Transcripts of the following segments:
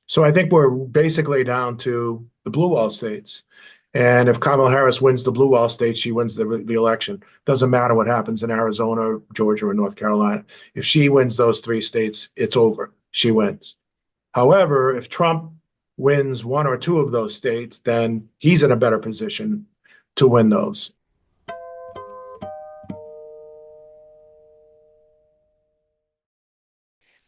So I think we're basically down to the blue wall states. And if Kamala Harris wins the blue wall states, she wins the election. Doesn't matter what happens in Arizona, Georgia, or North Carolina. If she wins those three states, it's over. She wins. However, if Trump wins one or two of those states, then he's in a better position to win those.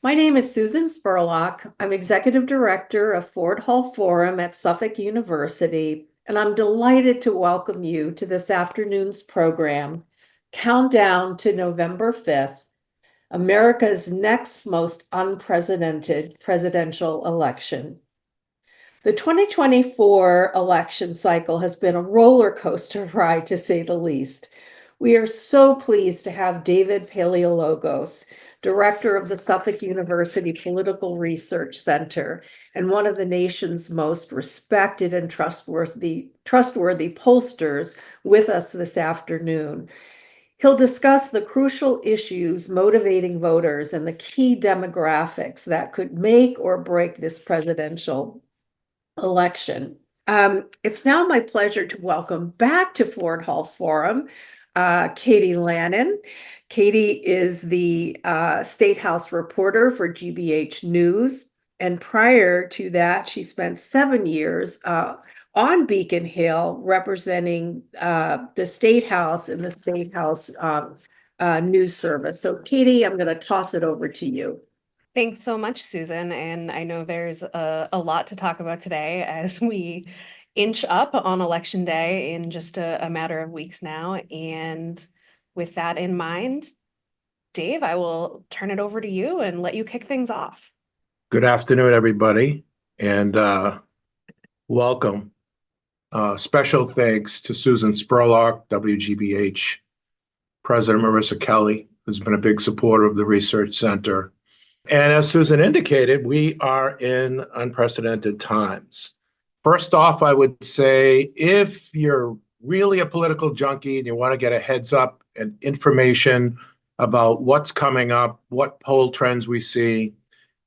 My name is Susan Spurlock. I'm Executive Director of Ford Hall Forum at Suffolk University, and I'm delighted to welcome you to this afternoon's program, Countdown to November 5th, America's next most unprecedented presidential election. The 2024 election cycle has been a roller coaster ride, to say the least. We are so pleased to have David Paleologos, Director of the Suffolk University Political Research Center and one of the nation's most respected and trustworthy pollsters, with us this afternoon. He'll discuss the crucial issues motivating voters and the key demographics that could make or break this presidential election. It's now my pleasure to welcome back to Ford Hall Forum, Katie Lannon. Katie is the State House reporter for GBH News. And prior to that, she spent 7 years on Beacon Hill representing the State House and the State House news service. So Katie, I'm going to toss it over to you. Thanks so much, Susan. And I know there's a lot to talk about today as we inch up on Election Day in just a matter of weeks now. And with that in mind, Dave, I will turn it over to you and let you kick things off. Good afternoon, everybody, and welcome. Special thanks to Susan Spurlock, WGBH, President Marissa Kelly, who's been a big supporter of the Research Center. And as Susan indicated, we are in unprecedented times. First off, I would say if you're really a political junkie and you want to get a heads up and information about what's coming up, what poll trends we see,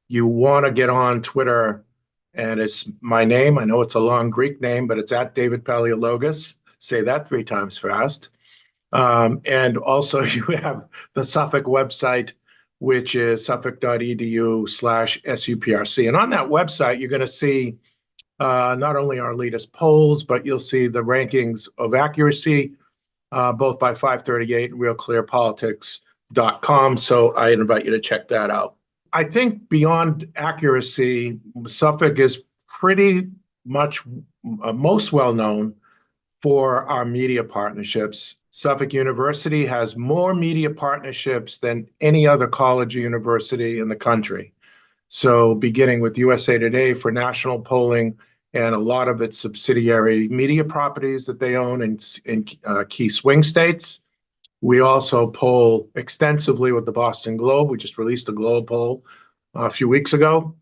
you want to get on Twitter, and it's my name. I know it's a long Greek name, but it's at David Paleologos. Say that 3 times fast. And also you have the Suffolk website, which is suffolk.edu/SUPRC. And on that website, you're going to see not only our latest polls, but you'll see the rankings of accuracy, both by 538 and realclearpolitics.com. So I invite you to check that out. I think beyond accuracy, Suffolk is pretty much most well known for our media partnerships. Suffolk University has more media partnerships than any other college or university in the country. So beginning with USA Today for national polling and a lot of its subsidiary media properties that they own in key swing states. We also poll extensively with the Boston Globe. We just released a Globe poll a few weeks ago.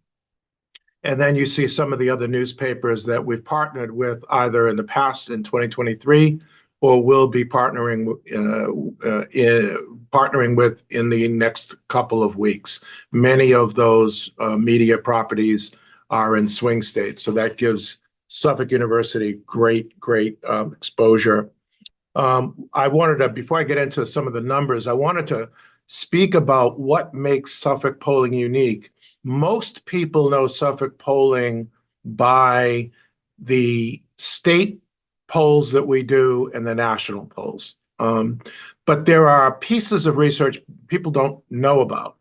And then you see some of the other newspapers that we've partnered with either in the past in 2023 or will be partnering with in the next couple of weeks. Many of those media properties are in swing states. So that gives Suffolk University great exposure. I wanted to, before I get into some of the numbers, I wanted to speak about what makes Suffolk polling unique. Most people know Suffolk polling by the state polls that we do and the national polls. But there are pieces of research people don't know about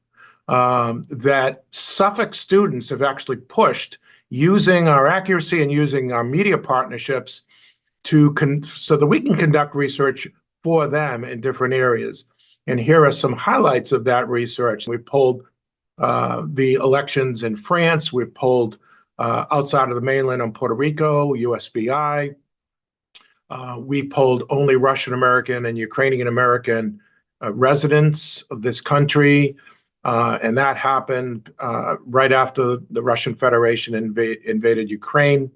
that Suffolk students have actually pushed using our accuracy and using our media partnerships so that we can conduct research for them in different areas. And here are some highlights of that research. We polled the elections in France. We polled outside of the mainland on Puerto Rico, USVI. We polled only Russian American and Ukrainian American residents of this country. And that happened right after the Russian Federation invaded Ukraine.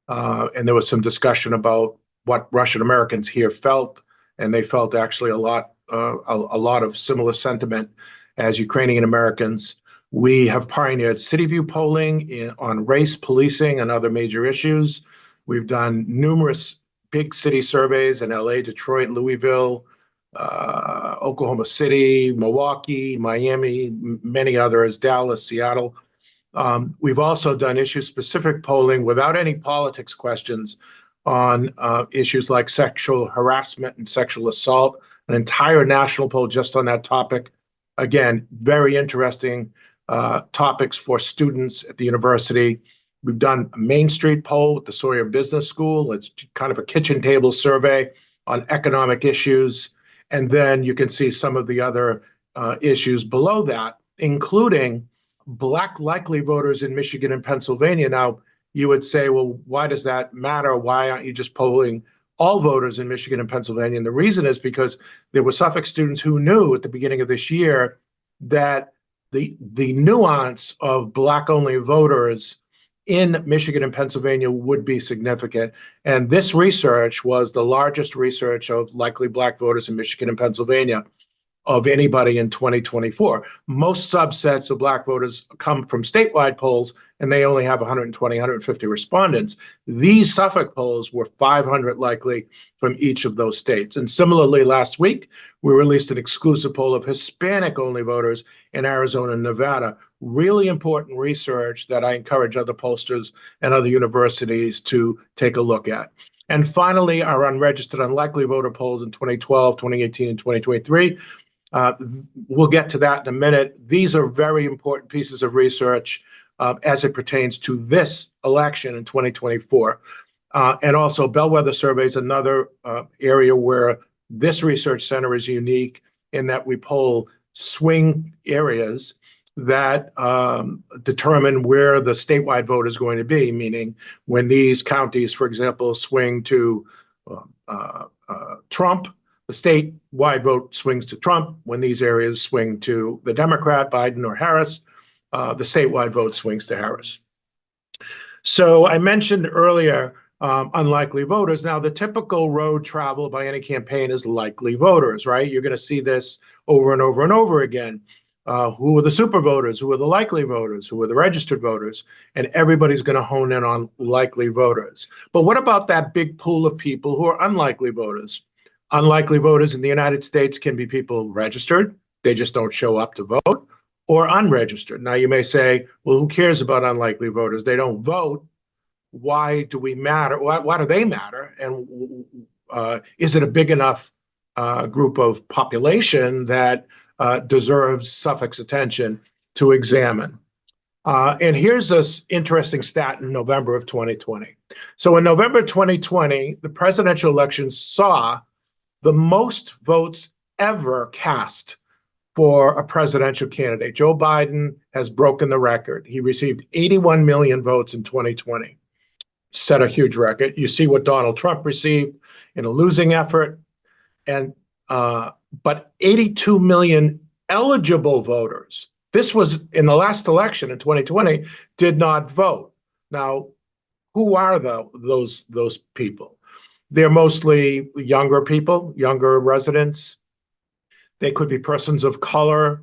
And there was some discussion about what Russian Americans here felt, and they felt actually a lot of similar sentiment as Ukrainian Americans. We have pioneered city view polling on race, policing, and other major issues. We've done numerous big city surveys in LA, Detroit, Louisville, Oklahoma City, Milwaukee, Miami, many others, Dallas, Seattle. We've also done issue-specific polling without any politics questions on issues like sexual harassment and sexual assault, an entire national poll just on that topic. Again, very interesting topics for students at the university. We've done a Main Street poll with the Sawyer Business School. It's kind of a kitchen table survey on economic issues. And then you can see some of the other issues below that, including Black likely voters in Michigan and Pennsylvania. Now, you would say, well, why does that matter? Why aren't you just polling all voters in Michigan and Pennsylvania? And the reason is because there were Suffolk students who knew at the beginning of this year that the nuance of Black-only voters in Michigan and Pennsylvania would be significant. And this research was the largest research of likely Black voters in Michigan and Pennsylvania of anybody in 2024. Most subsets of Black voters come from statewide polls, and they only have 120, 150 respondents. These Suffolk polls were 500 likely from each of those states. And similarly, last week, we released an exclusive poll of Hispanic-only voters in Arizona and Nevada. Really important research that I encourage other pollsters and other universities to take a look at. And finally, our unregistered unlikely voter polls in 2012, 2018, and 2023. We'll get to that in a minute. These are very important pieces of research as it pertains to this election in 2024. And also bellwether surveys, another area where this research center is unique in that we poll swing areas that determine where the statewide vote is going to be, meaning when these counties, for example, swing to Trump, the statewide vote swings to Trump. When these areas swing to the Democrat, Biden or Harris, the statewide vote swings to Harris. So I mentioned earlier unlikely voters. Now, the typical road travel by any campaign is likely voters, right? You're going to see this over and over and over again. Who are the super voters? Who are the likely voters? Who are the registered voters? And everybody's going to hone in on likely voters. But what about that big pool of people who are unlikely voters? Unlikely voters in the United States can be people registered, they just don't show up to vote, or unregistered. Now you may say, well, who cares about unlikely voters? They don't vote. Why do we matter? Why do they matter? And is it a big enough group of population that deserves Suffolk's attention to examine? And here's this interesting stat in November of 2020. So in November 2020, the presidential election saw the most votes ever cast for a presidential candidate. Joe Biden has broken the record. He received 81 million votes in 2020, set a huge record. You see what Donald Trump received in a losing effort, and but 82 million eligible voters. This was in the last election in 2020, did not vote. Now, who are those people? They're mostly younger people, younger residents. They could be persons of color.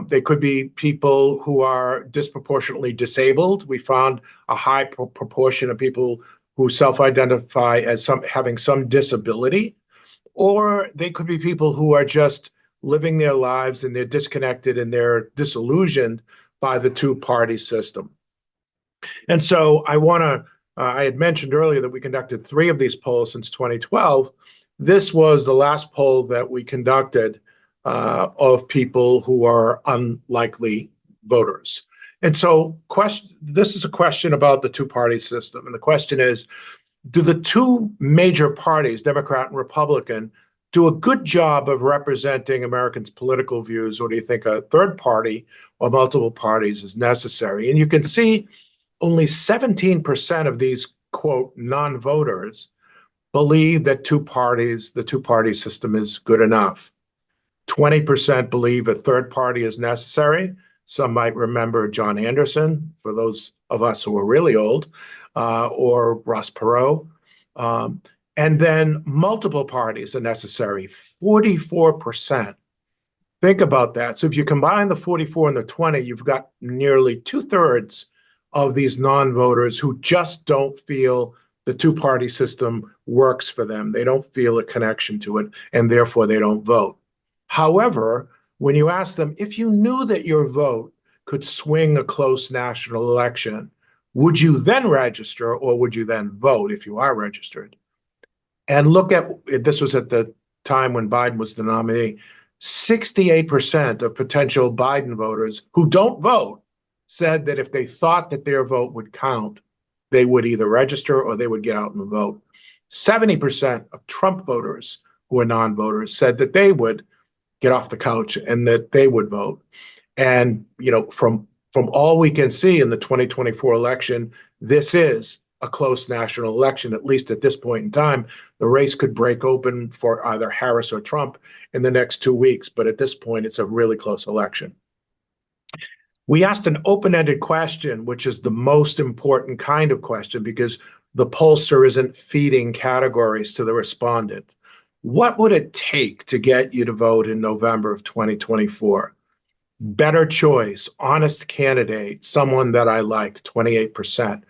They could be people who are disproportionately disabled. We found a high proportion of people who self-identify as having some disability. Or they could be people who are just living their lives and they're disconnected and they're disillusioned by the two-party system. And so I had mentioned earlier that we conducted 3 of these polls since 2012. This was the last poll that we conducted of people who are unlikely voters. And so this is a question about the two-party system. And the question is, do the two major parties, Democrat and Republican, do a good job of representing Americans' political views, or do you think a third party or multiple parties is necessary? And you can see only 17% of these, quote, non-voters believe that the two-party system is good enough. 20% believe a third party is necessary. Some might remember John Anderson, for those of us who are really old, or Ross Perot. And then multiple parties are necessary. 44% Think about that. So if you combine the 44 and the 20, you've got nearly 2/3 of these non-voters who just don't feel the two-party system works for them. They don't feel a connection to it, and therefore they don't vote. However, when you ask them, if you knew that your vote could swing a close national election, would you then register or would you then vote if you are registered? And look at, this was at the time when Biden was the nominee, 68% of potential Biden voters who don't vote said that if they thought that their vote would count, they would either register or they would get out and vote. 70% of Trump voters who are non-voters said that they would get off the couch and that they would vote. And, you know, from all we can see in the 2024 election, this is a close national election, at least at this point in time. The race could break open for either Harris or Trump in the next 2 weeks, but at this point, it's a really close election. We asked an open-ended question, which is the most important kind of question because the pollster isn't feeding categories to the respondent. What would it take to get you to vote in November of 2024? Better choice, honest candidate, someone that I like, 28%.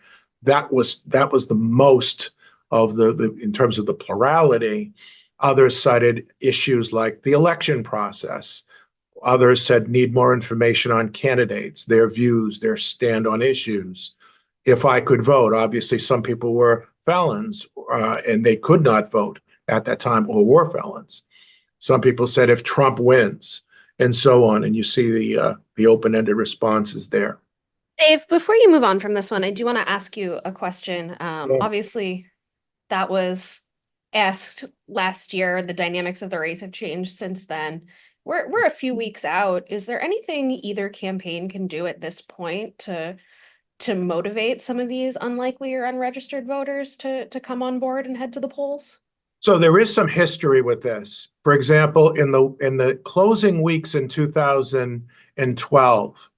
That was the most of the in terms of the plurality. Others cited issues like the election process. Others said need more information on candidates, their views, their stand on issues. If I could vote, obviously some people were felons and they could not vote at that time or were felons. Some people said if Trump wins and so on, and you see the open-ended responses there. Dave, before you move on from this one, I do want to ask you a question. Obviously, that was asked last year. The dynamics of the race have changed since then. We're a few weeks out. Is there anything either campaign can do at this point to motivate some of these unlikely or unregistered voters to come on board and head to the polls? So there is some history with this. For example, in the closing weeks in 2012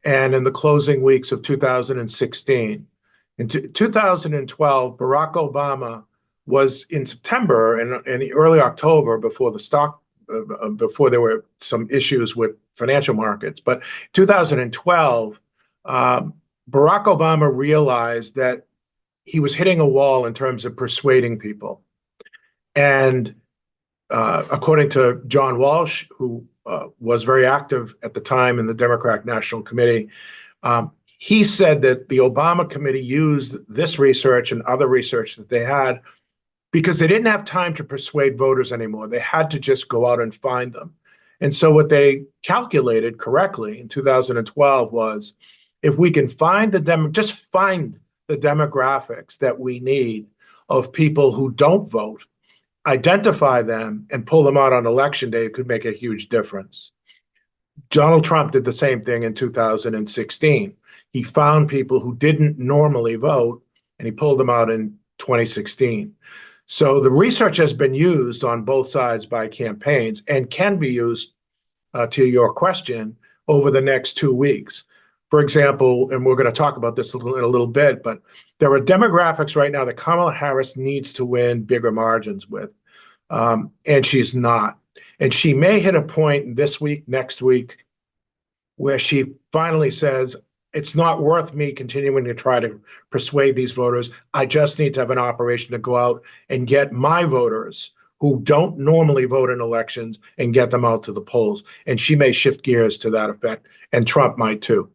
and in the closing weeks of 2016. In 2012, Barack Obama was in September and early October before there were some issues with financial markets. But 2012, Barack Obama realized that he was hitting a wall in terms of persuading people. And according to John Walsh, who was very active at the time in the Democratic National Committee, he said that the Obama committee used this research and other research that they had because they didn't have time to persuade voters anymore. They had to just go out and find them. And so what they calculated correctly in 2012 was if we can find just find the demographics that we need of people who don't vote, identify them and pull them out on election day, it could make a huge difference. Donald Trump did the same thing in 2016. He found people who didn't normally vote and he pulled them out in 2016. So the research has been used on both sides by campaigns and can be used, to your question, over the next 2 weeks. For example, and we're going to talk about this in a little bit, but there are demographics right now that Kamala Harris needs to win bigger margins with, and she's not. And she may hit a point this week, next week, where she finally says, it's not worth me continuing to try to persuade these voters. I just need to have an operation to go out and get my voters who don't normally vote in elections and get them out to the polls. And she may shift gears to that effect, and Trump might too.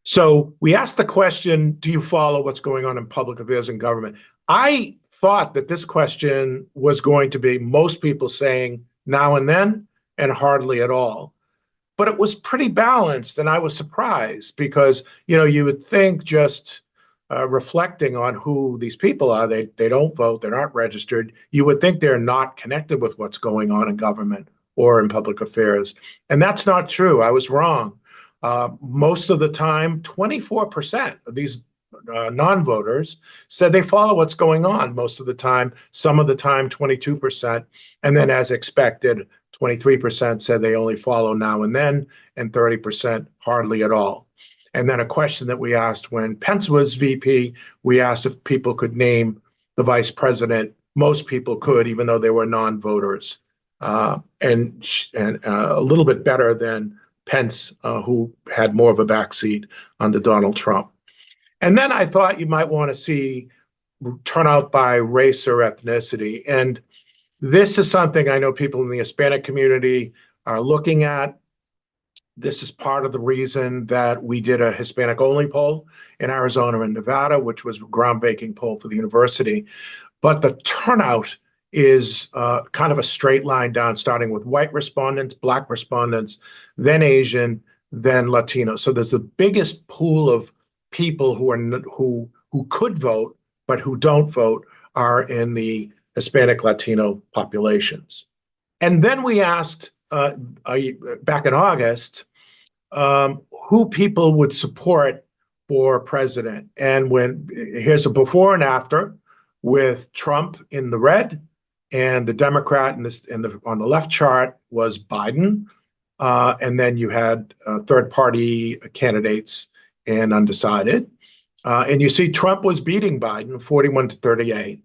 So we asked the question, do you follow what's going on in public affairs and government? I thought that this question was going to be most people saying now and then and hardly at all. But it was pretty balanced, and I was surprised because, you know, you would think just reflecting on who these people are, they don't vote, they're not registered, you would think they're not connected with what's going on in government or in public affairs. And that's not true. I was wrong. Most of the time, 24% of these non-voters said they follow what's going on most of the time, some of the time 22%, and then as expected, 23% said they only follow now and then, and 30% hardly at all. And then a question that we asked when Pence was VP, we asked if people could name the vice president. Most people could, even though they were non-voters. and a little bit better than Pence, who had more of a backseat under Donald Trump. And then I thought you might want to see turnout by race or ethnicity. And this is something I know people in the Hispanic community are looking at. This is part of the reason that we did a Hispanic-only poll in Arizona and Nevada, which was a groundbreaking poll for the university. But the turnout is kind of a straight line down, starting with white respondents, Black respondents, then Asian, then Latino. So there's the biggest pool of people who could vote but who don't vote are in the Hispanic Latino populations. And then we asked back in August who people would support for president. And here's a before and after with Trump in the red, and the Democrat on the left chart was Biden. And then you had third-party candidates and undecided. And you see Trump was beating Biden 41-38.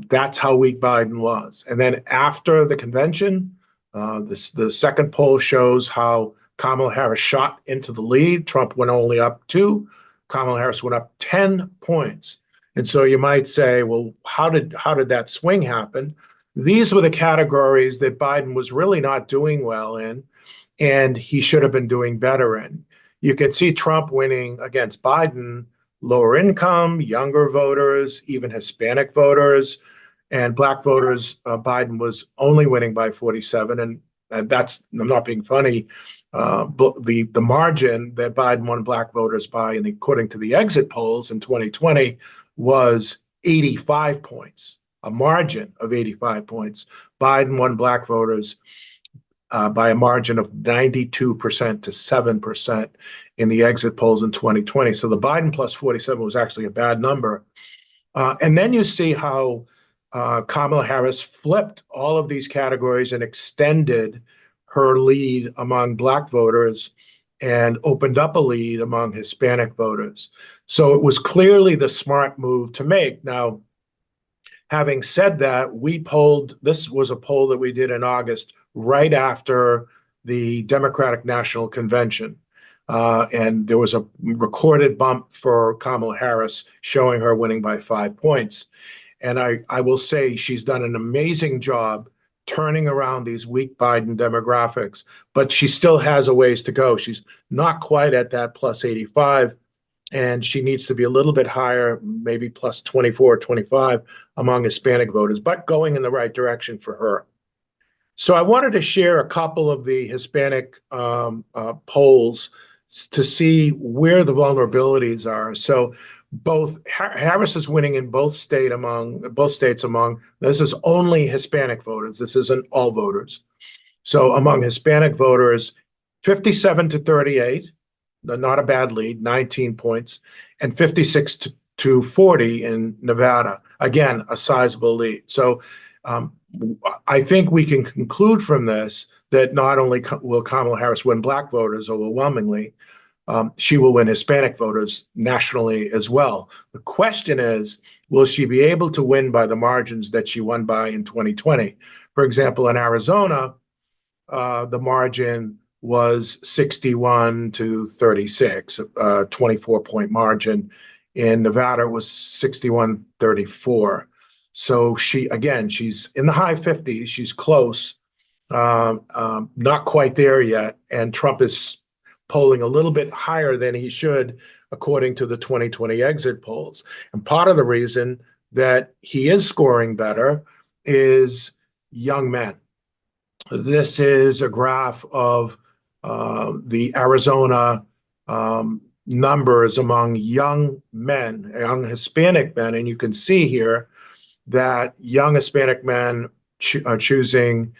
That's how weak Biden was. And then after the convention, the second poll shows how Kamala Harris shot into the lead. Trump went only up 2. Kamala Harris went up 10 points. And so you might say, well, how did that swing happen? These were the categories that Biden was really not doing well in, and he should have been doing better in. You could see Trump winning against Biden, lower income, younger voters, even Hispanic voters, and Black voters. Biden was only winning by 47, and that's, I'm not being funny, but the margin that Biden won Black voters by, and according to the exit polls in 2020, was 85 points, a margin of 85 points. Biden won Black voters by a margin of 92% to 7% in the exit polls in 2020. So the Biden plus 47 was actually a bad number. And then you see how Kamala Harris flipped all of these categories and extended her lead among Black voters and opened up a lead among Hispanic voters. So it was clearly the smart move to make. Now, having said that, this was a poll that we did in August, right after the Democratic National Convention. And there was a recorded bump for Kamala Harris showing her winning by 5 points. And I will say she's done an amazing job turning around these weak Biden demographics, but she still has a ways to go. She's not quite at that plus 85, and she needs to be a little bit higher, maybe plus 24, 25 among Hispanic voters, but going in the right direction for her. So I wanted to share a couple of the Hispanic polls to see where the vulnerabilities are. So both Harris is winning in both states among, this is only Hispanic voters. This isn't all voters. So among Hispanic voters, 57-38, not a bad lead, 19 points, and 56-40 in Nevada. Again, a sizable lead. So I think we can conclude from this that not only will Kamala Harris win Black voters overwhelmingly, she will win Hispanic voters nationally as well. The question is, will she be able to win by the margins that she won by in 2020? For example, in Arizona, the margin was 61-36, a 24-point margin. In Nevada, it was 61-34. So she's in the high 50s. She's close, not quite there yet. And Trump is polling a little bit higher than he should, according to the 2020 exit polls. And part of the reason that he is scoring better is young men. This is a graph of the Arizona numbers among young men, young Hispanic men. And you can see here that young Hispanic men are choosing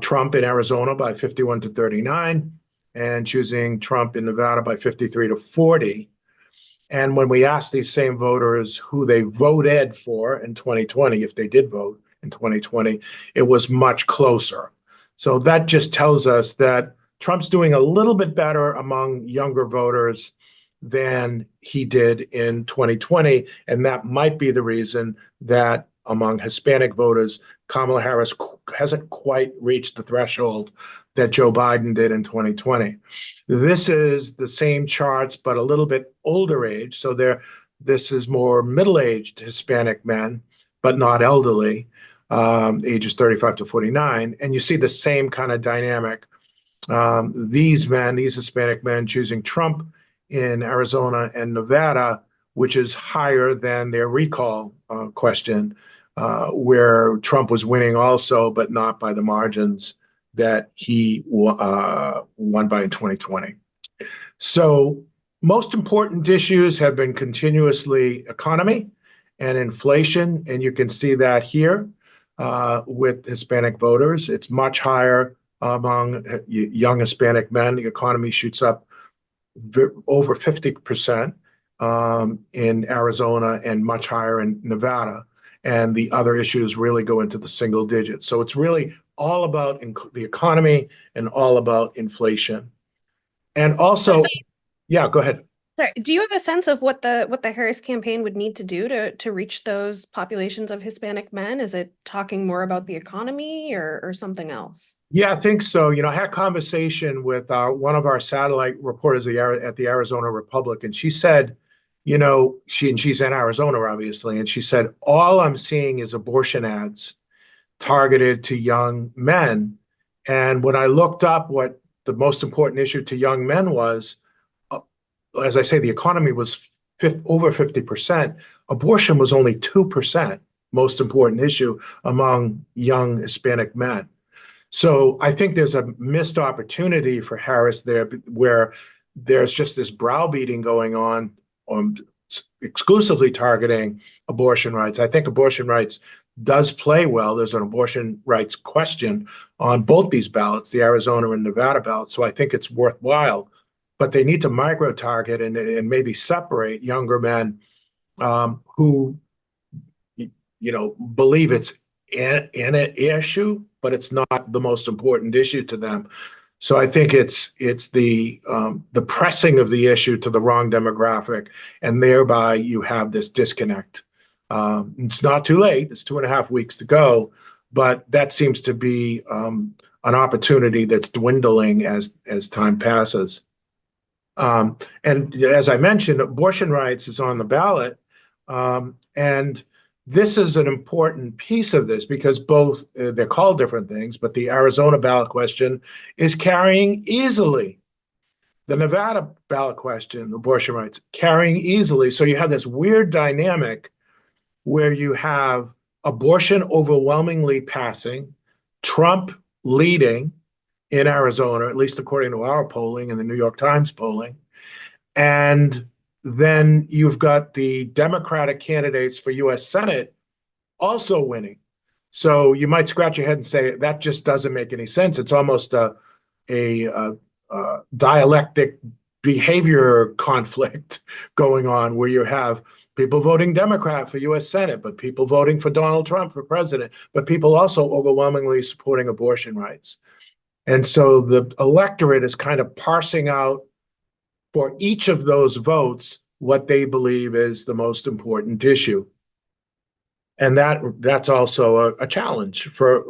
Trump in Arizona by 51-39 and choosing Trump in Nevada by 53-40. And when we asked these same voters who they voted for in 2020, if they did vote in 2020, it was much closer. So that just tells us that Trump's doing a little bit better among younger voters than he did in 2020. And that might be the reason that among Hispanic voters, Kamala Harris hasn't quite reached the threshold that Joe Biden did in 2020. This is the same charts, but a little bit older age. So this is more middle-aged Hispanic men, but not elderly, ages 35 to 49. And you see the same kind of dynamic. These Hispanic men choosing Trump in Arizona and Nevada, which is higher than their recall question, where Trump was winning also, but not by the margins that he won by in 2020. So most important issues have been continuously economy and inflation, and you can see that here with Hispanic voters. It's much higher among young Hispanic men. The economy shoots up over 50% in Arizona and much higher in Nevada. And the other issues really go into the single digits. So it's really all about the economy and all about inflation. And also, yeah, go ahead. Sorry, do you have a sense of what the Harris campaign would need to do to reach those populations of Hispanic men? Is it talking more about the economy or something else? Yeah, I think so. I had a conversation with one of our satellite reporters at the Arizona Republic, and she said, she's in Arizona, obviously, and she said, all I'm seeing is abortion ads targeted to young men. And when I looked up what the most important issue to young men was, as I say, the economy was over 50%. Abortion was only 2% most important issue among young Hispanic men. So I think there's a missed opportunity for Harris there, where there's just this browbeating going on exclusively targeting abortion rights. I think abortion rights does play well. There's an abortion rights question on both these ballots, the Arizona and Nevada ballots. So I think it's worthwhile, but they need to micro-target and maybe separate younger men who, believe it's an issue, but it's not the most important issue to them. So I think it's the pressing of the issue to the wrong demographic, and thereby you have this disconnect. It's not too late. It's 2.5 weeks to go, but that seems to be an opportunity that's dwindling as time passes. And as I mentioned, abortion rights is on the ballot, and this is an important piece of this because both, they're called different things, but the Arizona ballot question is carrying easily. The Nevada ballot question, abortion rights, carrying easily. So you have this weird dynamic where you have abortion overwhelmingly passing, Trump leading in Arizona, at least according to our polling and the New York Times polling. And then you've got the Democratic candidates for U.S. Senate also winning. So you might scratch your head and say, that just doesn't make any sense. It's almost a dialectic behavior conflict going on where you have people voting Democrat for U.S. Senate, but people voting for Donald Trump for president, but people also overwhelmingly supporting abortion rights. And so the electorate is kind of parsing out for each of those votes what they believe is the most important issue. And that's also a challenge for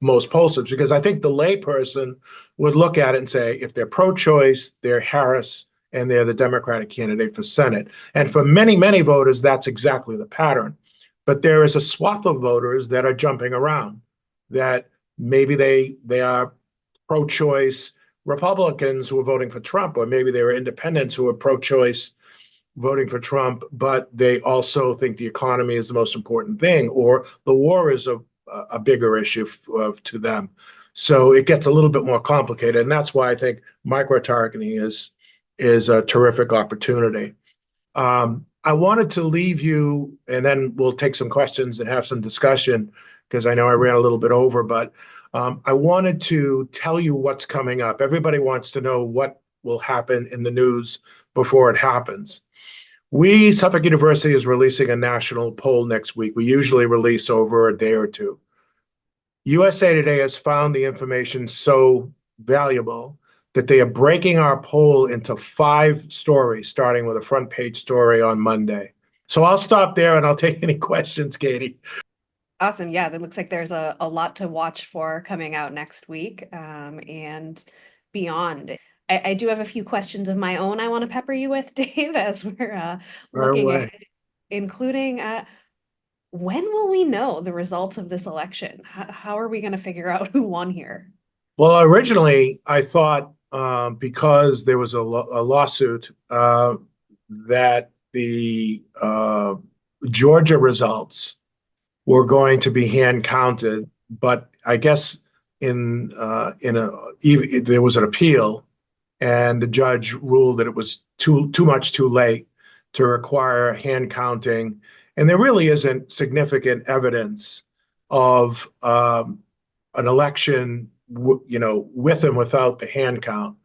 most pollsters, because I think the layperson would look at it and say, if they're pro-choice, they're Harris, and they're the Democratic candidate for Senate. And for many, many voters, that's exactly the pattern. But there is a swath of voters that are jumping around, that maybe they are pro-choice Republicans who are voting for Trump, or maybe they were independents who are pro-choice voting for Trump, but they also think the economy is the most important thing, or the war is a bigger issue to them. So it gets a little bit more complicated, and that's why I think micro-targeting is a terrific opportunity. I wanted to leave you, and then we'll take some questions and have some discussion, because I know I ran a little bit over, but I wanted to tell you what's coming up. Everybody wants to know what will happen in the news before it happens. Suffolk University is releasing a national poll next week. We usually release over a day or two. USA Today has found the information so valuable that they are breaking our poll into 5 stories, starting with a front page story on Monday. So I'll stop there and I'll take any questions, Katie. Awesome. Yeah, it looks like there's a lot to watch for coming out next week, and beyond. I do have a few questions of my own I want to pepper you with, Dave, as we're Right looking away. ahead, including when will we know the results of this election? How are we going to figure out who won here? Well, originally I thought because there was a lawsuit that the Georgia results were going to be hand counted, but I guess there was an appeal, and the judge ruled that it was too late to require hand counting, and there really isn't significant evidence of an election, with and without the hand count.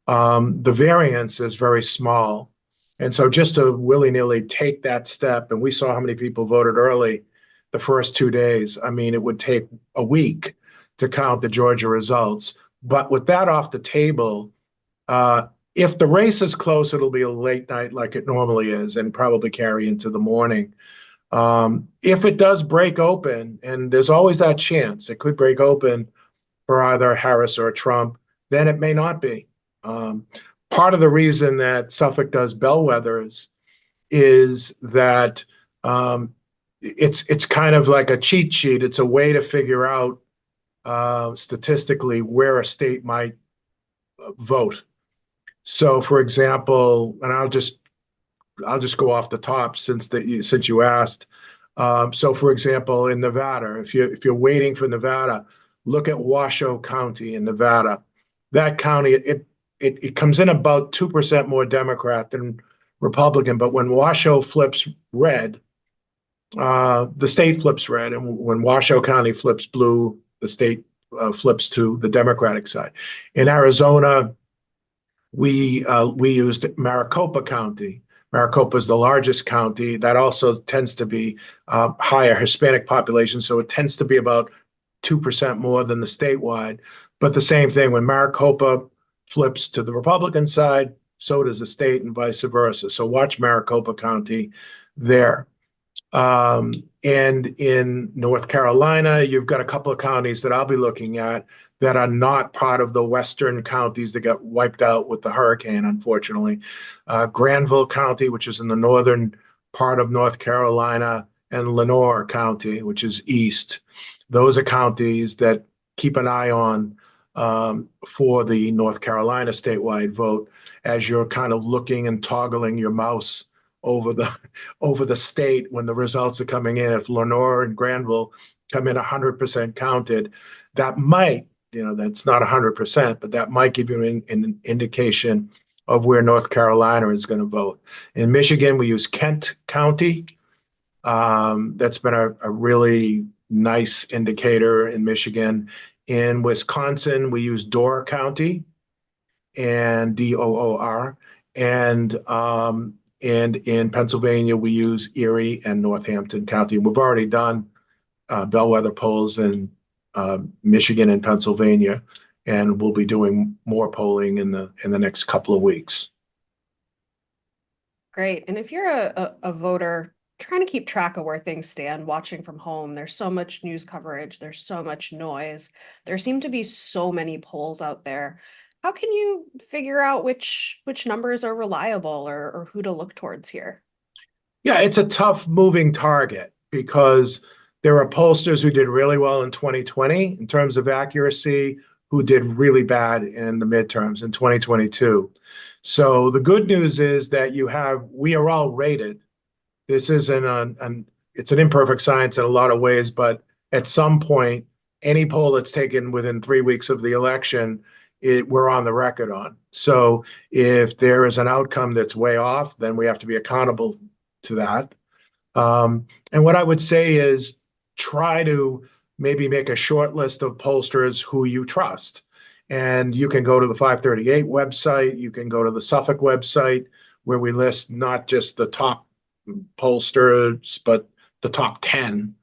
The variance is very small, and so just to willy-nilly take that step, and we saw how many people voted early the first 2 days. I mean, it would take a week to count the Georgia results. But with that off the table, if the race is close, it'll be a late night like it normally is, and probably carry into the morning. If it does break open, and there's always that chance, it could break open for either Harris or Trump, then it may not be. Part of the reason that Suffolk does bellwethers is that it's kind of like a cheat sheet. It's a way to figure out statistically where a state might vote. So, for example, and I'll just go off the top since you asked. So, for example, in Nevada, if you're waiting for Nevada, look at Washoe County in Nevada. That county, it comes in about 2% more Democrat than Republican, but when Washoe flips red, the state flips red, and when Washoe County flips blue, the state flips to the Democratic side. In Arizona, we used Maricopa County. Maricopa is the largest county. That also tends to be higher Hispanic population, so it tends to be about 2% more than the statewide. But the same thing, when Maricopa flips to the Republican side, so does the state, and vice versa. So watch Maricopa County there. And in North Carolina, you've got a couple of counties that I'll be looking at that are not part of the western counties that got wiped out with the hurricane, unfortunately. Granville County, which is in the northern part of North Carolina, and Lenoir County, which is east. Those are counties that keep an eye on for the North Carolina statewide vote as you're kind of looking and toggling your mouse over the state when the results are coming in. If Lenoir and Granville come in 100% counted, that might, that's not 100%, but that might give you an indication of where North Carolina is going to vote. In Michigan, we use Kent County. That's been a really nice indicator in Michigan. In Wisconsin, we use Door County, and DOOR, and in Pennsylvania, we use Erie and Northampton County. We've already done bellwether polls in Michigan and Pennsylvania, and we'll be doing more polling in the next couple of weeks. Great. And if you're a voter trying to keep track of where things stand, watching from home, there's so much news coverage, there's so much noise, there seem to be so many polls out there. How can you figure out which numbers are reliable or who to look towards here? Yeah, it's a tough moving target because there are pollsters who did really well in 2020 in terms of accuracy, who did really bad in the midterms in 2022. So the good news is that we are all rated. This isn't it's an imperfect science in a lot of ways, but at some point, any poll that's taken within 3 weeks of the election, we're on the record on. So if there is an outcome that's way off, then we have to be accountable to that. And what I would say is try to maybe make a short list of pollsters who you trust. And you can go to the 538 website, you can go to the Suffolk website, where we list not just the top pollsters, but the top 10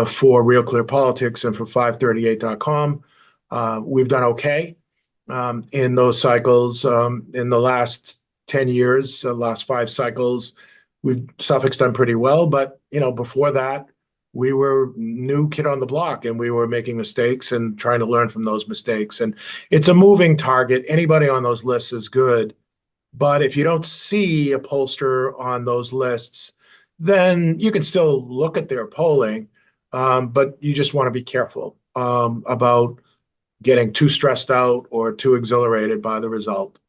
for Real Clear Politics and for 538.com. We've done okay in those cycles. In the last 10 years, last 5 cycles, Suffolk's done pretty well. But before that, we were new kid on the block and we were making mistakes and trying to learn from those mistakes. And it's a moving target. Anybody on those lists is good. But if you don't see a pollster on those lists, then you can still look at their polling, but you just want to be careful about getting too stressed out or too exhilarated by the result.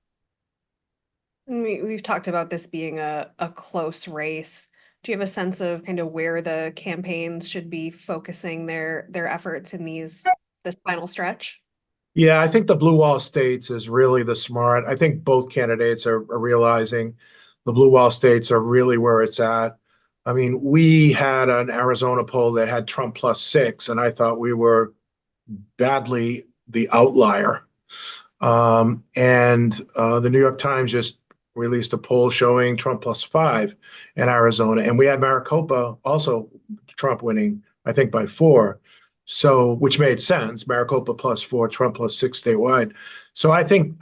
We've talked about this being a close race. Do you have a sense of kind of where the campaigns should be focusing their efforts in this final stretch? Yeah, I think the blue wall states is really the smart. I think both candidates are realizing the blue wall states are really where it's at. I mean, we had an Arizona poll that had Trump +6, and I thought we were badly the outlier. And the New York Times just released a poll showing Trump +5 in Arizona. And we had Maricopa also Trump winning, I think, by 4. So, which made sense. Maricopa +4, Trump +6 statewide. So I think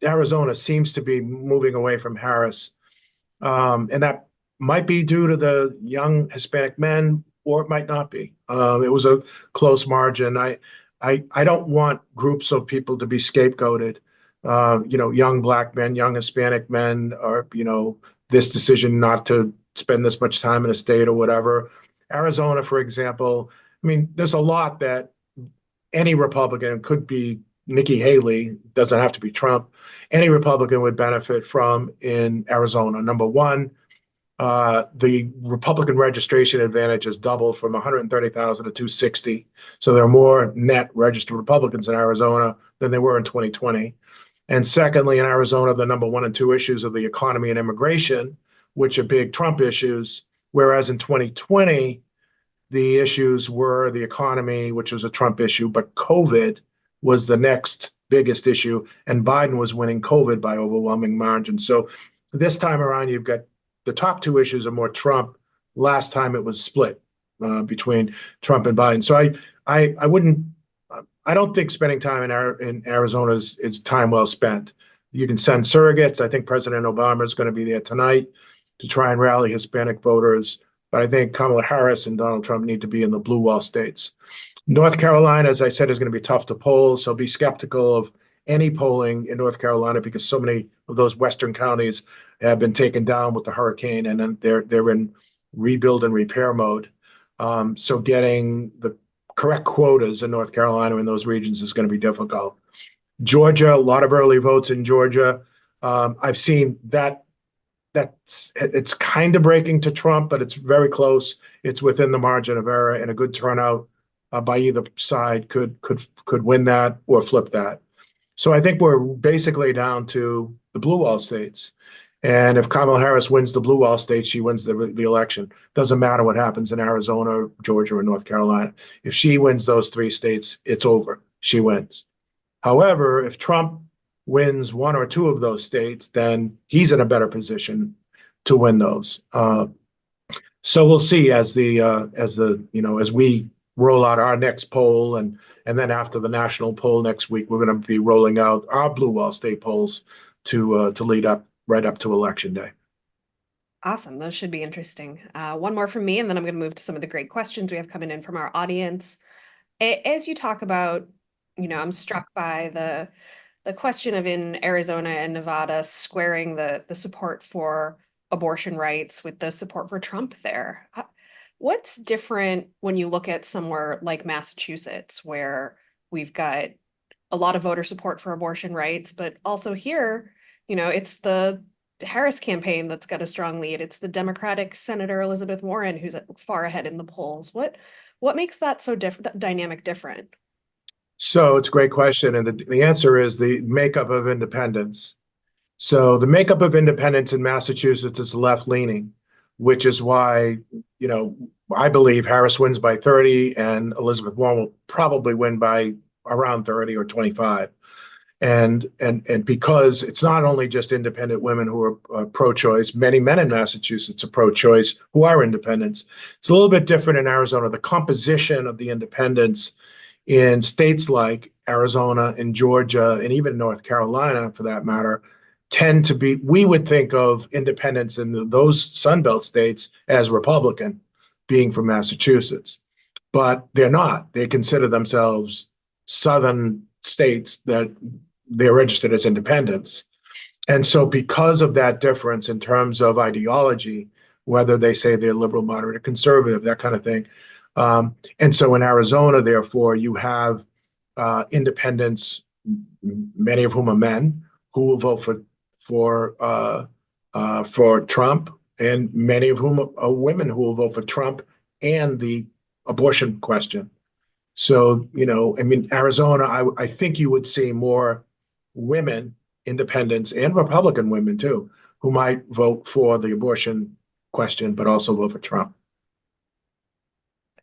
Arizona seems to be moving away from Harris. And that might be due to the young Hispanic men, or it might not be. It was a close margin. I don't want groups of people to be scapegoated. Young Black men, young Hispanic men, or, this decision not to spend this much time in a state or whatever. Arizona, for example, I mean, there's a lot that any Republican, could be Nikki Haley, doesn't have to be Trump, any Republican would benefit from in Arizona. Number one, the Republican registration advantage has doubled from 130,000 to 260. So there are more net registered Republicans in Arizona than there were in 2020. And secondly, in Arizona, the number 1 and 2 issues are the economy and immigration, which are big Trump issues, whereas in 2020, the issues were the economy, which was a Trump issue, but COVID was the next biggest issue, and Biden was winning COVID by overwhelming margin. So this time around, you've got the top 2 issues are more Trump. Last time it was split between Trump and Biden. So I don't think spending time in Arizona is time well spent. You can send surrogates. I think President Obama is going to be there tonight to try and rally Hispanic voters. But I think Kamala Harris and Donald Trump need to be in the blue wall states. North Carolina, as I said, is going to be tough to poll. So be skeptical of any polling in North Carolina because so many of those western counties have been taken down with the hurricane, and then they're in rebuild and repair mode. So getting the correct quotas in North Carolina in those regions is going to be difficult. Georgia, a lot of early votes in Georgia. I've seen it's kind of breaking to Trump, but it's very close. It's within the margin of error, and a good turnout by either side could win that or flip that. So I think we're basically down to the blue wall states. And if Kamala Harris wins the blue wall states, she wins the election. Doesn't matter what happens in Arizona, Georgia, or North Carolina. If she wins those 3 states, it's over. She wins. However, if Trump wins 1 or 2 of those states, then he's in a better position to win those. So we'll see as we roll out our next poll, and then after the national poll next week, we're going to be rolling out our blue wall state polls to lead up right up to Election Day. Awesome. Those should be interesting. One more from me, and then I'm going to move to some of the great questions we have coming in from our audience. As you talk about, I'm struck by the question of in Arizona and Nevada squaring the support for abortion rights with the support for Trump there. What's different when you look at somewhere like Massachusetts, where we've got a lot of voter support for abortion rights, but also here, it's the Harris campaign that's got a strong lead. It's the Democratic Senator Elizabeth Warren who's far ahead in the polls. What makes that so different, dynamic different? So it's a great question. And the answer is the makeup of independents. So the makeup of independents in Massachusetts is left leaning, which is why, I believe Harris wins by 30 and Elizabeth Warren will probably win by around 30 or 25. And because it's not only just independent women who are pro-choice, many men in Massachusetts are pro-choice who are independents. It's a little bit different in Arizona. The composition of the independents in states like Arizona and Georgia and even North Carolina, for that matter, tend to be, we would think of independents in those Sunbelt states as Republican being from Massachusetts. But they're not. They consider themselves southern states that they're registered as independents. And so because of that difference in terms of ideology, whether they say they're liberal, moderate, or conservative, that kind of thing. And so in Arizona, therefore, you have independents, many of whom are men, who will vote for Trump, and many of whom are women who will vote for Trump and the abortion question. So, I mean, Arizona, I think you would see more women, independents, and Republican women too, who might vote for the abortion question, but also vote for Trump.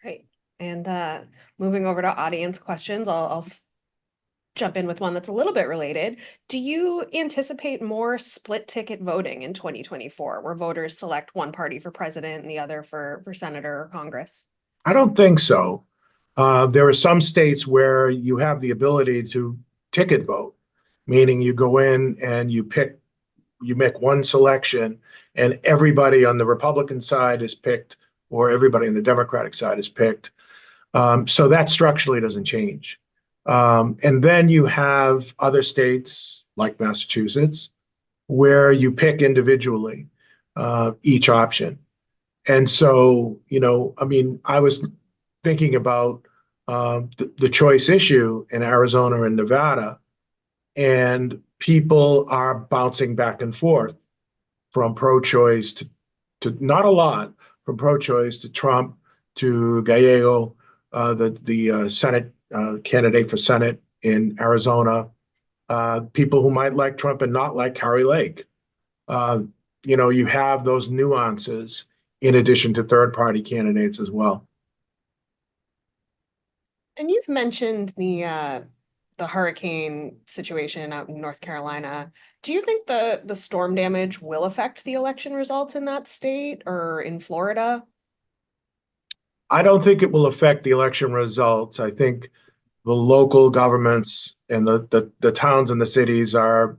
Great. And moving over to audience questions, I'll jump in with one that's a little bit related. Do you anticipate more split ticket voting in 2024, where voters select one party for president and the other for senator or Congress? I don't think so. There are some states where you have the ability to ticket vote, meaning you go in and you make one selection, and everybody on the Republican side is picked, or everybody on the Democratic side is picked. So that structurally doesn't change. And then you have other states like Massachusetts where you pick individually each option. And so, I mean, I was thinking about the choice issue in Arizona and Nevada, and people are bouncing back and forth from pro-choice to not a lot, from pro-choice to Trump to Gallego, the Senate candidate for Senate in Arizona, people who might like Trump and not like Kari Lake. You have those nuances in addition to third-party candidates as well. And you've mentioned the hurricane situation out in North Carolina. Do you think the storm damage will affect the election results in that state or in Florida? I don't think it will affect the election results. I think the local governments and the towns and the cities are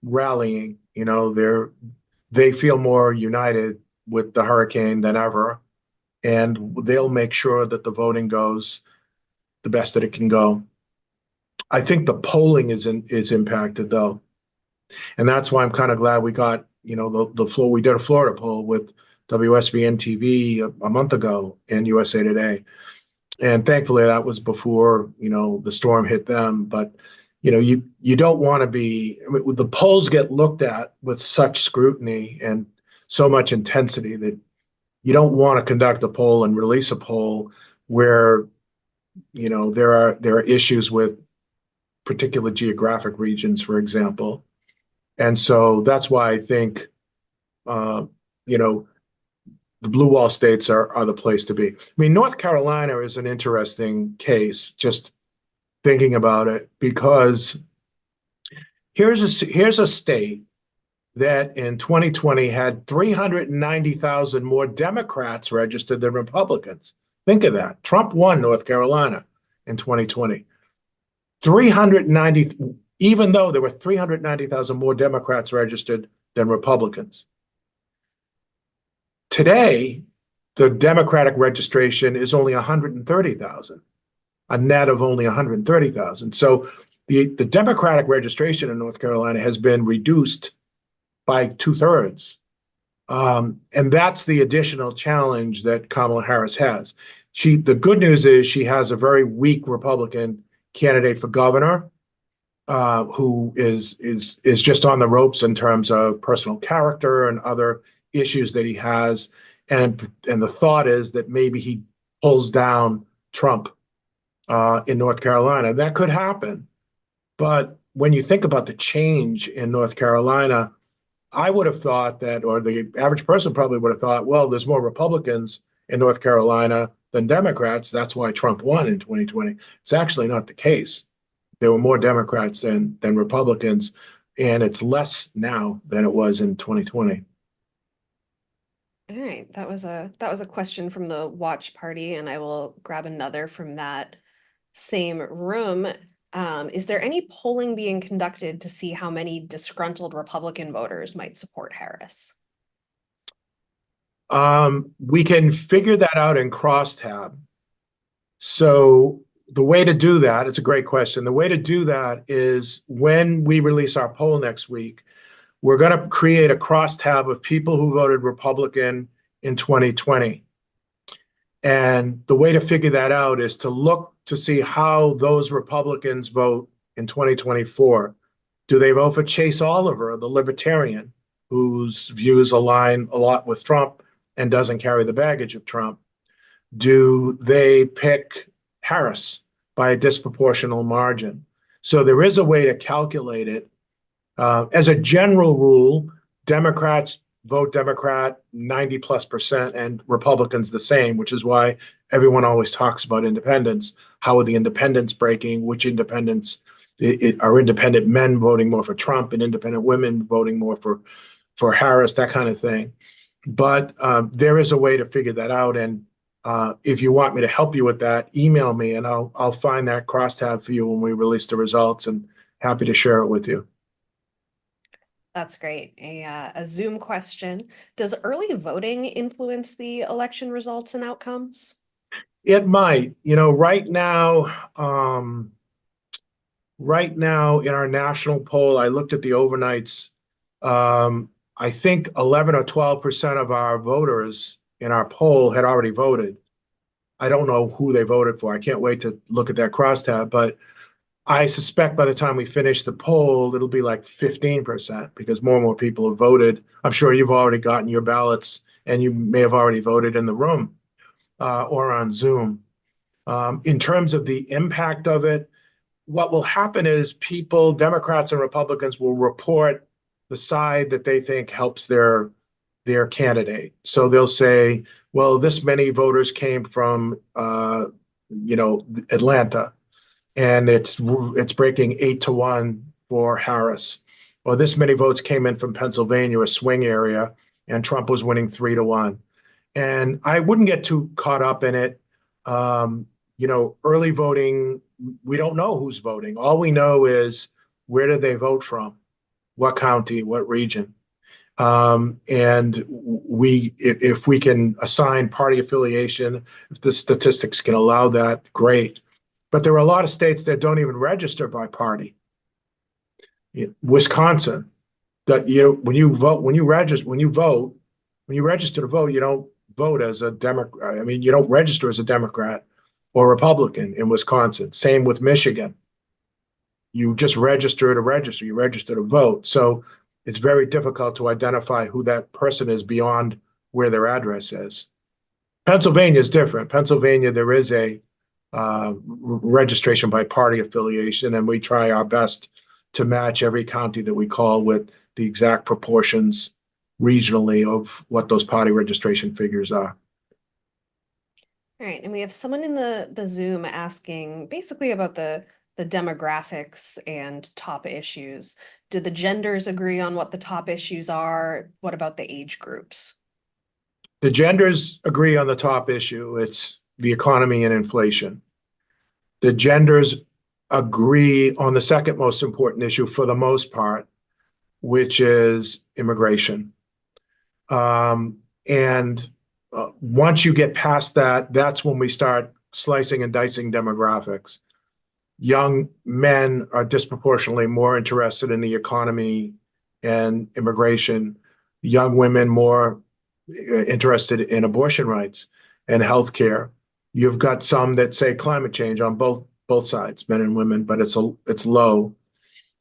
rallying. They feel more united with the hurricane than ever, and they'll make sure that the voting goes the best that it can go. I think the polling is impacted though, and that's why I'm kind of glad we got we did a Florida poll with WSVN TV a month ago and USA Today, and thankfully that was before the storm hit them. But you don't want to be. I mean, the polls get looked at with such scrutiny and so much intensity that you don't want to conduct a poll and release a poll where there are issues with particular geographic regions, for example. And so that's why I think the blue wall states are the place to be. I mean, North Carolina is an interesting case, just thinking about it, because here's a state that in 2020 had 390,000 more Democrats registered than Republicans. Think of that. Trump won North Carolina in 2020. 390, even though there were 390,000 more Democrats registered than Republicans. Today, the Democratic registration is only 130,000, a net of only 130,000. So the Democratic registration in North Carolina has been reduced by 2/3. And that's the additional challenge that Kamala Harris has. The good news is she has a very weak Republican candidate for governor, who is just on the ropes in terms of personal character and other issues that he has. And the thought is that maybe he pulls down Trump in North Carolina. That could happen. But when you think about the change in North Carolina, I would have thought that, or the average person probably would have thought, well, there's more Republicans in North Carolina than Democrats. That's why Trump won in 2020. It's actually not the case. There were more Democrats than Republicans, and it's less now than it was in 2020. All right, that was a question from the watch party, and I will grab another from that same room. Is there any polling being conducted to see how many disgruntled Republican voters might support Harris? We can figure that out in crosstab. So the way to do that, it's a great question. The way to do that is when we release our poll next week, we're going to create a crosstab of people who voted Republican in 2020. And the way to figure that out is to look to see how those Republicans vote in 2024. Do they vote for Chase Oliver, the libertarian, whose views align a lot with Trump and doesn't carry the baggage of Trump? Do they pick Harris by a disproportional margin? So there is a way to calculate it. As a general rule, Democrats vote Democrat 90+%, and Republicans the same, which is why everyone always talks about independents. How are the independents breaking? Which independents are independent men voting more for Trump and independent women voting more for Harris, that kind of thing. But there is a way to figure that out. And if you want me to help you with that, email me and I'll find that crosstab for you when we release the results, and happy to share it with you. That's great. A Zoom question. Does early voting influence the election results and outcomes? It might. You know, right now in our national poll, I looked at the overnights. I think 11 or 12% of our voters in our poll had already voted. I don't know who they voted for. I can't wait to look at that crosstab, but I suspect by the time we finish the poll, it'll be like 15% because more and more people have voted. I'm sure you've already gotten your ballots and you may have already voted in the room or on Zoom. In terms of the impact of it, what will happen is people, Democrats and Republicans, will report the side that they think helps their candidate. So they'll say, well, this many voters came from, Atlanta, and it's breaking 8-1 for Harris. Or this many votes came in from Pennsylvania, a swing area, and Trump was winning 3-1. And I wouldn't get too caught up in it. Early voting, we don't know who's voting. All we know is where did they vote from, what county, what region. And if we can assign party affiliation, if the statistics can allow that, great. But there are a lot of states that don't even register by party. Wisconsin, that when you register to vote, you don't vote as a Democrat. I mean, you don't register as a Democrat or Republican in Wisconsin. Same with Michigan. You just register to register. You register to vote. So it's very difficult to identify who that person is beyond where their address is. Pennsylvania is different. Pennsylvania, there is a registration by party affiliation, and we try our best to match every county that we call with the exact proportions regionally of what those party registration figures are. All right, and we have someone in the Zoom asking basically about the demographics and top issues. Do the genders agree on what the top issues are? What about the age groups? The genders agree on the top issue. It's the economy and inflation. The genders agree on the second most important issue for the most part, which is immigration. Once you get past that, that's when we start slicing and dicing demographics. Young men are disproportionately more interested in the economy and immigration. Young women more interested in abortion rights and healthcare. You've got some that say climate change on both sides, men and women, but it's low.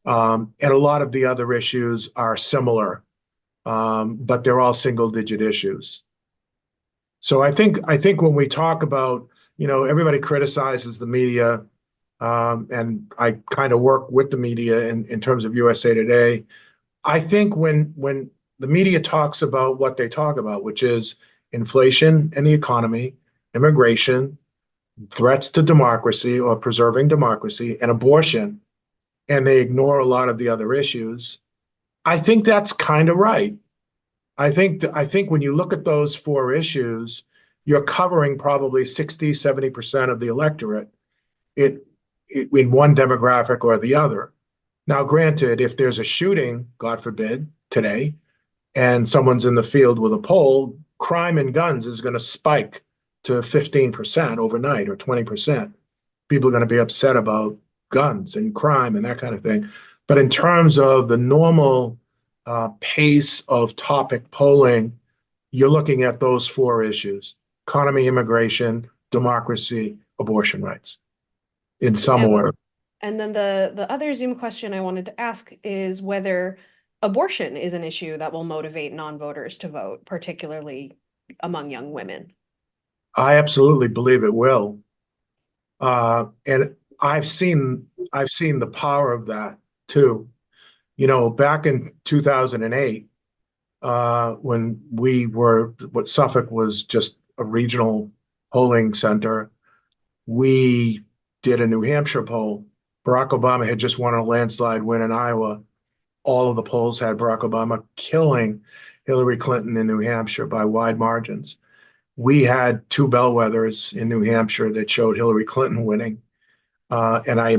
And a lot of the other issues are similar, but they're all single-digit issues. So I think when we talk about, everybody criticizes the media, and I kind of work with the media in terms of USA Today. I think when the media talks about what they talk about, which is inflation and the economy, immigration, threats to democracy or preserving democracy, and abortion, and they ignore a lot of the other issues, I think that's kind of right. I think when you look at those four issues, you're covering probably 60-70% of the electorate in one demographic or the other. Now, granted, if there's a shooting, God forbid, today, and someone's in the field with a pole, crime and guns is going to spike to 15% overnight or 20%. People are going to be upset about guns and crime and that kind of thing. But in terms of the normal pace of topic polling, you're looking at those four issues: economy, immigration, democracy, abortion rights, in some order. And then the other Zoom question I wanted to ask is whether abortion is an issue that will motivate non-voters to vote, particularly among young women. I absolutely believe it will. And I've seen the power of that too. You know, back in 2008, when what Suffolk was just a regional polling center, we did a New Hampshire poll. Barack Obama had just won a landslide win in Iowa. All of the polls had Barack Obama killing Hillary Clinton in New Hampshire by wide margins. We had two bellwethers in New Hampshire that showed Hillary Clinton winning. And I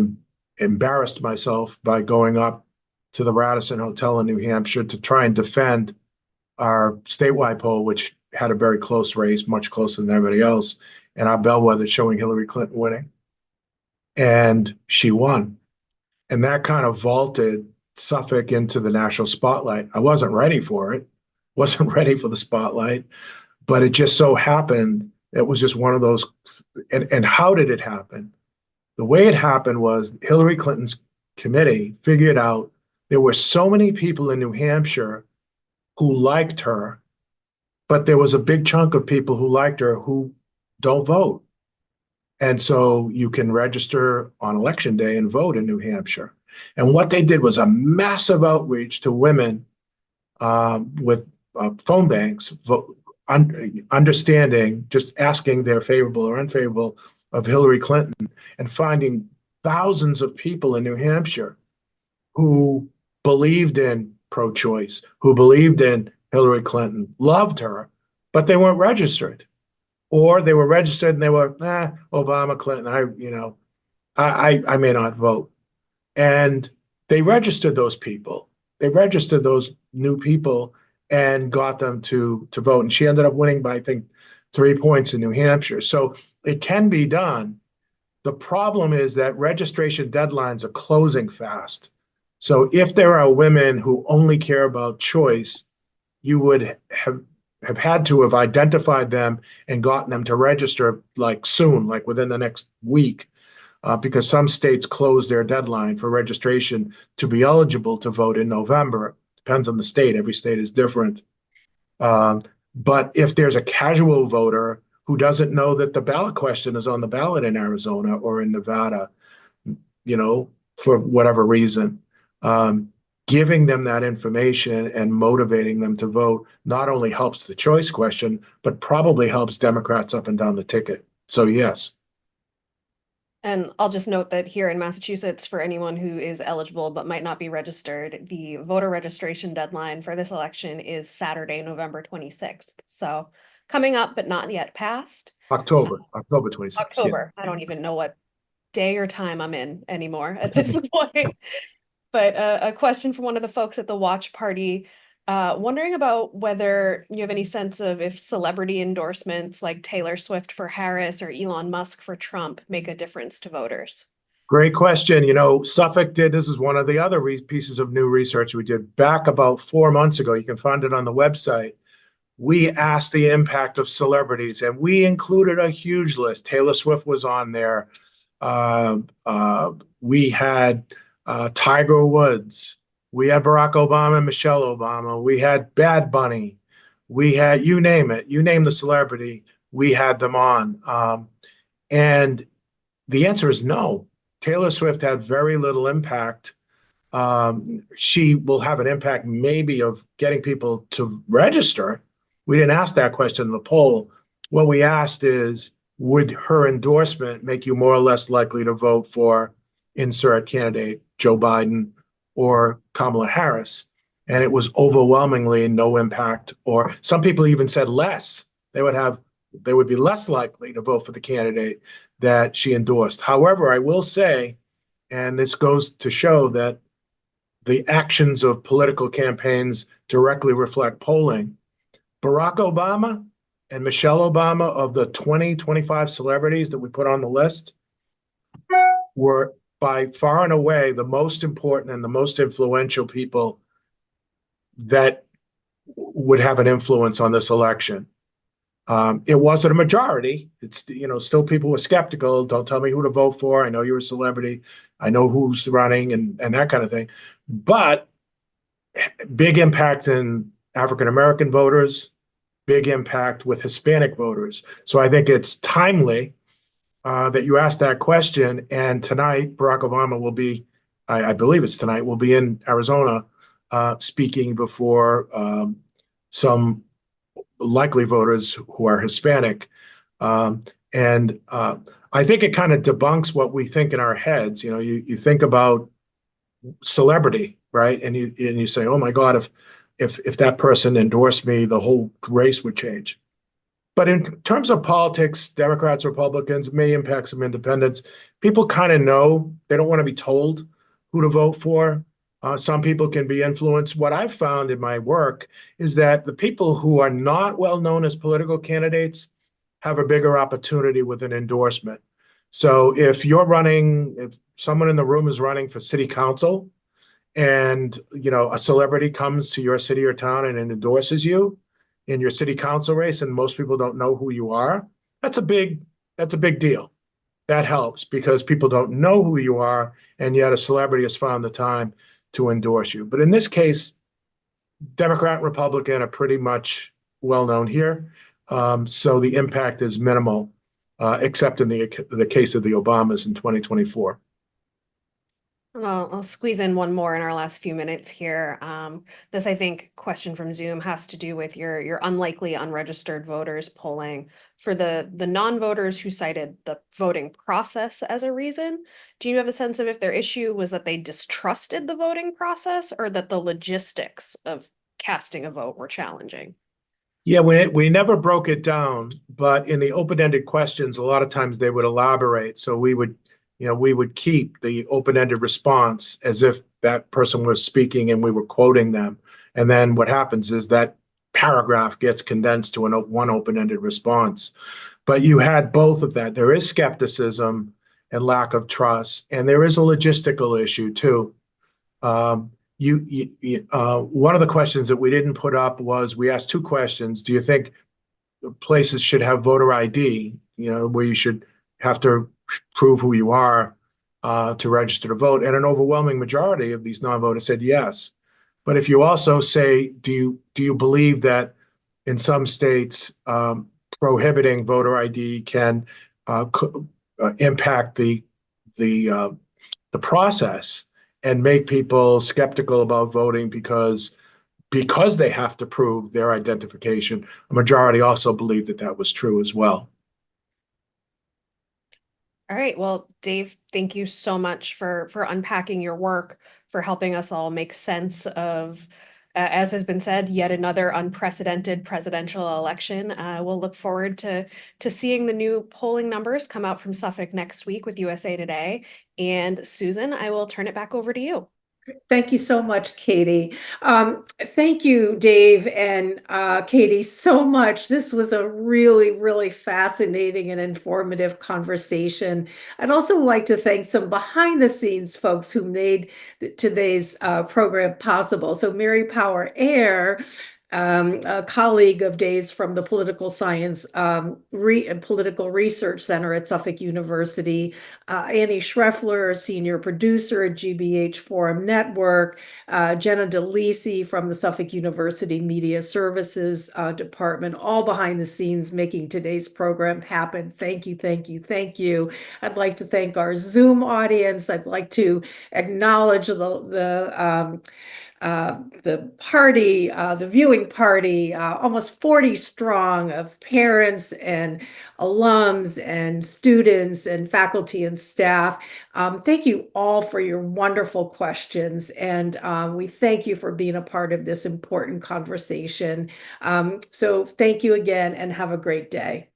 embarrassed myself by going up to the Radisson Hotel in New Hampshire to try and defend our statewide poll, which had a very close race, much closer than everybody else, and our bellwether showing Hillary Clinton winning. And she won. And that kind of vaulted Suffolk into the national spotlight. I wasn't ready for it, wasn't ready for the spotlight, but it just so happened, it was just one of those. And how did it happen? The way it happened was Hillary Clinton's committee figured out there were so many people in New Hampshire who liked her, but there was a big chunk of people who liked her who don't vote. And so you can register on election day and vote in New Hampshire. And what they did was a massive outreach to women with phone banks, understanding, just asking their favorable or unfavorable of Hillary Clinton, and finding thousands of people in New Hampshire who believed in pro-choice, who believed in Hillary Clinton, loved her, but they weren't registered. Or they were registered and they were, Obama, Clinton, I may not vote. And they registered those people. They registered those new people and got them to vote. And she ended up winning by, I think, 3 points in New Hampshire. So it can be done. The problem is that registration deadlines are closing fast. So if there are women who only care about choice, you would have had to have identified them and gotten them to register like soon, like within the next week, because some states close their deadline for registration to be eligible to vote in November. Depends on the state. Every state is different. But if there's a casual voter who doesn't know that the ballot question is on the ballot in Arizona or in Nevada, for whatever reason, giving them that information and motivating them to vote not only helps the choice question, but probably helps Democrats up and down the ticket. So yes. And I'll just note that here in Massachusetts, for anyone who is eligible but might not be registered, the voter registration deadline for this election is Saturday, November 26th. So coming up, but not yet passed. October 26th. October. Yeah. I don't even know what day or time I'm in anymore at this point. But a question from one of the folks at the watch party, wondering about whether you have any sense of if celebrity endorsements like Taylor Swift for Harris or Elon Musk for Trump make a difference to voters. Great question. Suffolk did, this is one of the other pieces of new research we did back about 4 months ago. You can find it on the website. We asked the impact of celebrities, and we included a huge list. Taylor Swift was on there. We had Tiger Woods. We had Barack Obama and Michelle Obama. We had Bad Bunny. We had, you name it, you name the celebrity, we had them on. And the answer is no. Taylor Swift had very little impact. She will have an impact maybe of getting people to register. We didn't ask that question in the poll. What we asked is, would her endorsement make you more or less likely to vote for insert candidate, Joe Biden or Kamala Harris? And it was overwhelmingly no impact, or some people even said less. They would be less likely to vote for the candidate that she endorsed. However, I will say, and this goes to show that the actions of political campaigns directly reflect polling. Barack Obama and Michelle Obama, of the 25 celebrities that we put on the list, were by far and away the most important and the most influential people that would have an influence on this election. It wasn't a majority. It's, still people were skeptical. Don't tell me who to vote for. I know you're a celebrity. I know who's running and that kind of thing. But big impact in African-American voters, big impact with Hispanic voters. So I think it's timely that you asked that question. And tonight, Barack Obama will be, I believe it's tonight, will be in Arizona speaking before some likely voters who are Hispanic. And I think it kind of debunks what we think in our heads. You think about celebrity, right? And you say, oh my God, if that person endorsed me, the whole race would change. But in terms of politics, Democrats, Republicans, may impact some independents. People kind of know. They don't want to be told who to vote for. Some people can be influenced. What I've found in my work is that the people who are not well known as political candidates have a bigger opportunity with an endorsement. So if someone in the room is running for city council and a celebrity comes to your city or town and endorses you in your city council race, and most people don't know who you are, that's a big deal. That helps because people don't know who you are, and yet a celebrity has found the time to endorse you. But in this case, Democrat and Republican are pretty much well known here. So the impact is minimal, except in the case of the Obamas in 2024. Well, I'll squeeze in one more in our last few minutes here. This, I think, question from Zoom has to do with your unlikely unregistered voters polling. For the non-voters who cited the voting process as a reason, do you have a sense of if their issue was that they distrusted the voting process or that the logistics of casting a vote were challenging? Yeah, we never broke it down, but in the open-ended questions, a lot of times they would elaborate. So we would keep the open-ended response as if that person was speaking and we were quoting them. And then what happens is that paragraph gets condensed to one open-ended response. But you had both of that. There is skepticism and lack of trust, and there is a logistical issue too. One of the questions that we didn't put up was, we asked two questions. Do you think places should have voter ID, where you should have to prove who you are to register to vote? And an overwhelming majority of these non-voters said yes. But if you also say, do you believe that in some states prohibiting voter ID can impact the process and make people skeptical about voting because they have to prove their identification? A majority also believed that was true as well. All right. Well, Dave, thank you so much for unpacking your work, for helping us all make sense of, as has been said, yet another unprecedented presidential election. We'll look forward to seeing the new polling numbers come out from Suffolk next week with USA Today. And Susan, I will turn it back over to you. Thank you so much, Katie. Thank you, Dave and Katie, so much. This was a really, really fascinating and informative conversation. I'd also like to thank some behind the scenes folks who made today's program possible. So Mary Power Air, a colleague of Dave's from the Political Science Political Research Center at Suffolk University, Annie Schreffler, senior producer at GBH Forum Network, Jenna DeLisi from the Suffolk University Media Services Department, all behind the scenes making today's program happen. Thank you, thank you, thank you. I'd like to thank our Zoom audience. I'd like to acknowledge the party, the viewing party, almost 40 strong of parents and alums and students and faculty and staff. Thank you all for your wonderful questions. And we thank you for being a part of this important conversation. So thank you again and have a great day.